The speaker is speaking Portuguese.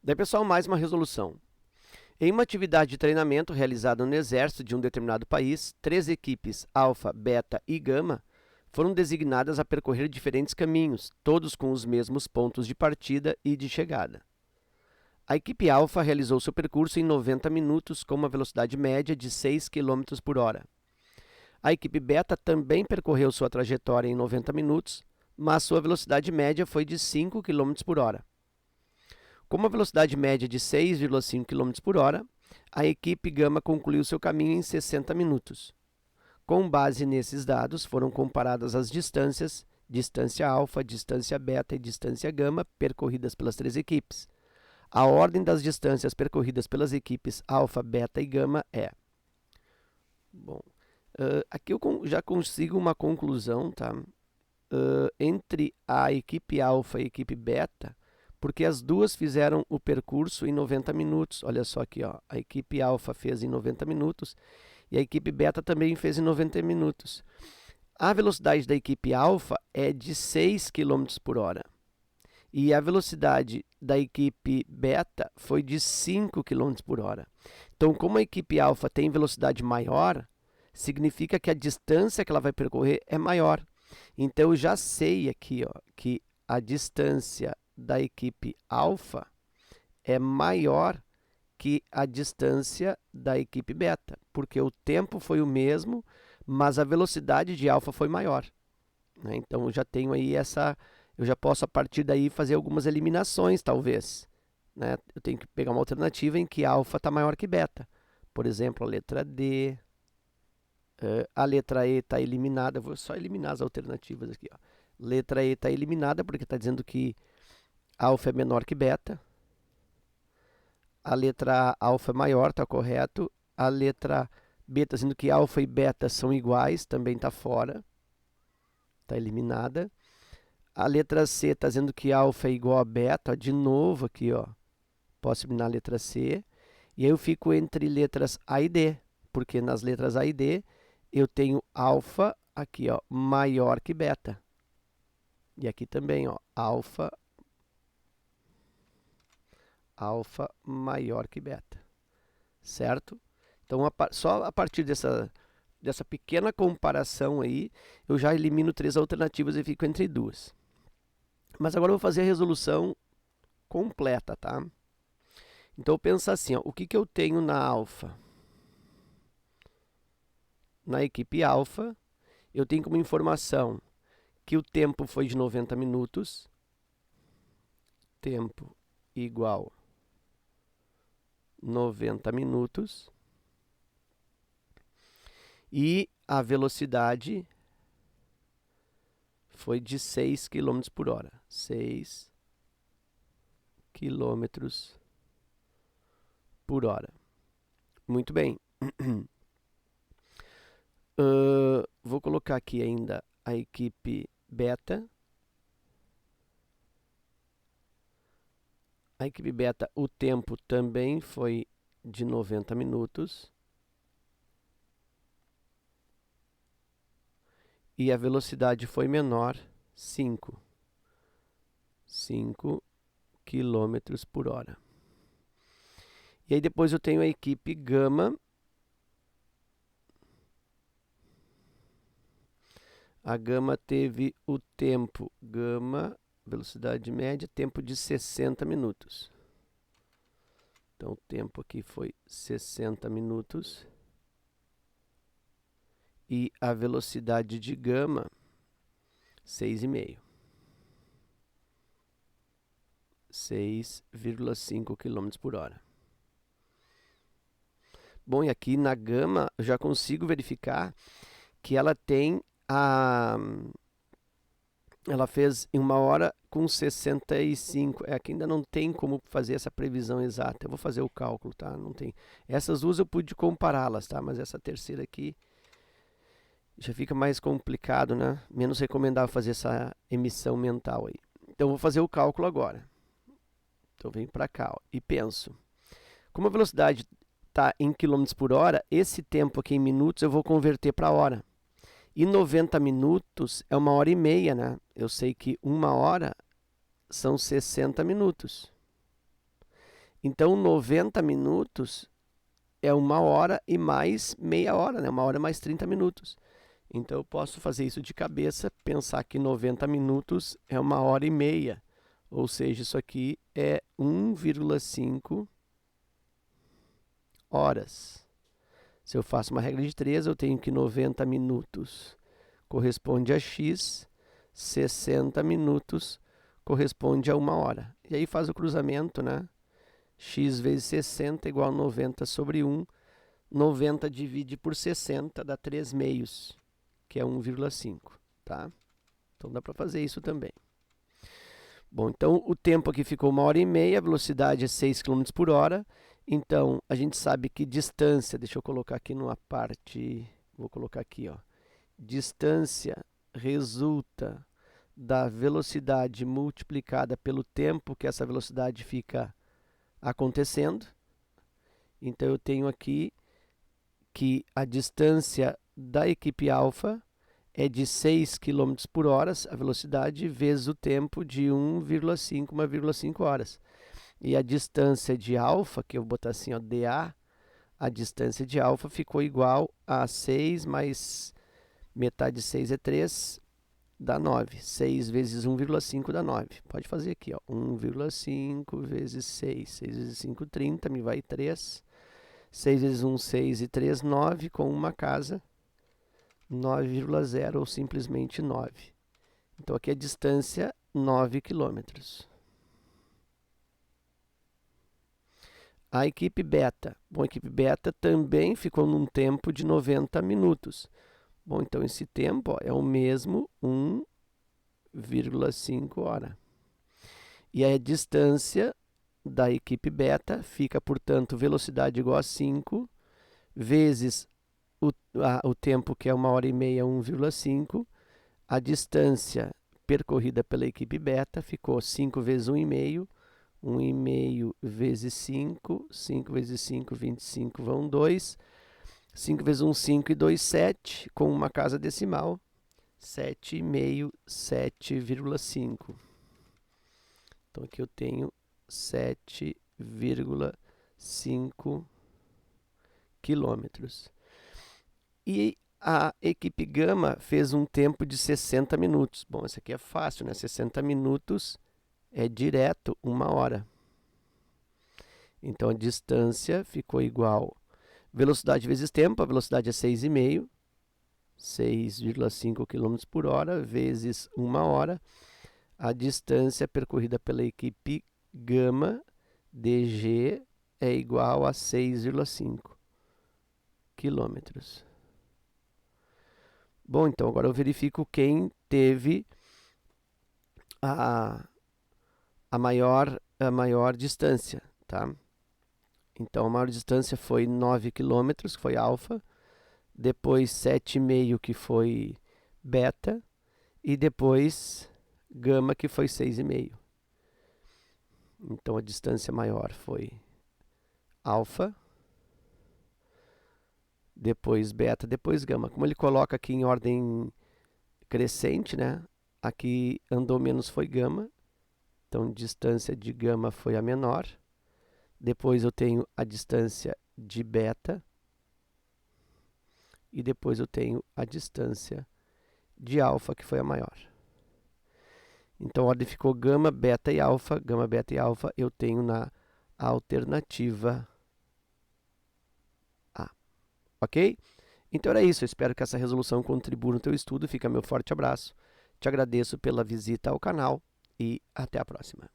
Daí, pessoal, mais uma resolução. Em uma atividade de treinamento realizada no exército de um determinado país, 3 equipes alfa, beta e gama foram designadas a percorrer diferentes caminhos, todos com os mesmos pontos de partida e de chegada. A equipe alfa realizou seu percurso em 90 minutos com uma velocidade média de 6 km por hora. A equipe beta também percorreu sua trajetória em 90 minutos, mas sua velocidade média foi de 5 km por hora. Com uma velocidade média de 6,5 km por hora, a equipe gama concluiu seu caminho em 60 minutos. Com base nesses dados, foram comparadas as distâncias, distância alfa, distância beta e distância gama, percorridas pelas 3 equipes. A ordem das distâncias percorridas pelas equipes alfa, beta e gama é... Bom, aqui eu já consigo uma conclusão, tá? Entre a equipe alfa e a equipe beta, porque as duas fizeram o percurso em 90 minutos. Olha só aqui, ó, a equipe alfa fez em 90 minutos e a equipe beta também fez em 90 minutos. A velocidade da equipe alfa é de 6 km por hora e a velocidade da equipe beta foi de 5 km por hora. Então, como a equipe alfa tem velocidade maior, significa que a distância que ela vai percorrer é maior. Então, eu já sei aqui, ó, que a distância da equipe alfa é maior que a distância da equipe beta, porque o tempo foi o mesmo, mas a velocidade de alfa foi maior, né? Então eu já tenho aí eu já posso a partir daí fazer algumas eliminações, talvez, né? Eu tenho que pegar uma alternativa em que alfa está maior que beta, por exemplo, a letra D, a letra E está eliminada. Eu vou só eliminar as alternativas aqui, ó. Letra E está eliminada porque está dizendo que alfa é menor que beta. A letra alfa é maior, está correto. A letra B está dizendo que alfa e beta são iguais, também está fora. Está eliminada. A letra C está dizendo que alfa é igual a beta. Ó, de novo aqui, ó, posso eliminar a letra C. E aí eu fico entre letras A e D, porque nas letras A e D eu tenho alfa aqui, ó, maior que beta. E aqui também, ó, alfa maior que beta, certo? Então, só a partir dessa pequena comparação aí, eu já elimino 3 alternativas e fico entre 2. Mas agora eu vou fazer a resolução completa, tá? Então, eu penso assim, ó, o que eu tenho na alfa? Na equipe alfa, eu tenho como informação que o tempo foi de 90 minutos, tempo igual 90 minutos, e a velocidade foi de 6 km por hora. 6 km por hora. Muito bem. Vou colocar aqui ainda a equipe beta. A equipe beta, o tempo também foi de 90 minutos. E a velocidade foi menor, 5 km por hora. E aí depois eu tenho a equipe gama. A gama teve o tempo, gama, velocidade média, tempo de 60 minutos. Então o tempo aqui foi 60 minutos. E a velocidade de gama, 6,5. 6,5 km por hora. Bom, e aqui na gama eu já consigo verificar que ela tem ela fez em 1 hora com 65. Aqui ainda não tem como fazer essa previsão exata. Eu vou fazer o cálculo, tá? Não tem. Essas duas eu pude compará-las, tá? Mas essa terceira aqui já fica mais complicado, né? Menos recomendável fazer essa emissão mental aí. Então eu vou fazer o cálculo agora. Então eu venho para cá, ó, e penso. Como a velocidade está em km por hora, esse tempo aqui em minutos eu vou converter para hora. E 90 minutos é 1h30, né? Eu sei que 1 hora são 60 minutos. Então, 90 minutos é 1 hora e mais meia hora, né? 1 hora mais 30 minutos. Então, eu posso fazer isso de cabeça, pensar que 90 minutos é 1 hora e meia. Ou seja, isso aqui é 1,5 horas. Se eu faço uma regra de 3, eu tenho que 90 minutos corresponde a x, 60 minutos corresponde a 1 hora. E aí faz o cruzamento, né? X vezes 60 igual a 90 sobre 1. 90 divide por 60 dá 3 meios, que é 1,5, tá? Então dá para fazer isso também. Bom, então o tempo aqui ficou 1 hora e meia, a velocidade é 6 km por hora. Então, a gente sabe que distância, deixa eu colocar aqui numa parte, vou colocar aqui, ó. Distância resulta da velocidade multiplicada pelo tempo que essa velocidade fica acontecendo. Então, eu tenho aqui que a distância da equipe alfa é de 6 km por hora, a velocidade, vezes o tempo de 1,5 horas. E a distância de alfa, que eu vou botar assim, ó, dA, a distância de alfa ficou igual a 6 mais metade de 6 é 3, dá 9. 6 vezes 1,5 dá 9. Pode fazer aqui, ó, 1,5 vezes 6. 6 vezes 5, 30, me vai 3. 6 vezes 1, 6 e 3, 9, com uma casa, 9,0 ou simplesmente 9. Então, aqui a distância, 9 quilômetros. A equipe beta. Bom, a equipe beta também ficou num tempo de 90 minutos. Bom, então esse tempo, ó, é o mesmo 1,5 hora. E a distância da equipe beta fica, portanto, velocidade igual a 5 vezes o tempo, que é 1 hora e meia, 1,5. A distância percorrida pela equipe beta ficou 5 vezes 1,5. 1,5 vezes 5, 5 vezes 5, 25, vão 2. 5 vezes 1, 5 e 2, 7, com uma casa decimal, 7,5, 7,5. Então, aqui eu tenho 7,5 quilômetros. E a equipe gama fez um tempo de 60 minutos. Bom, isso aqui é fácil, né? 60 minutos é direto 1 hora. Então, a distância ficou igual velocidade vezes tempo. A velocidade é 6,5, 6,5 km por hora, vezes 1 hora. A distância percorrida pela equipe gama, DG, é igual a 6,5 quilômetros. Bom, então agora eu verifico quem teve a maior distância, tá? Então, a maior distância foi 9 km, que foi alfa, depois 7,5, que foi beta, e depois gama, que foi 6,5. Então, a distância maior foi alfa, depois beta, depois gama. Como ele coloca aqui em ordem crescente, né? Aqui andou menos foi gama, então distância de gama foi a menor. Depois eu tenho a distância de beta. E depois eu tenho a distância de alfa, que foi a maior. Então, a ordem ficou gama, beta e alfa. Gama, beta e alfa eu tenho na alternativa A. Ok? Então era isso. Eu espero que essa resolução contribua no teu estudo. Fica meu forte abraço. Te agradeço pela visita ao canal e até a próxima.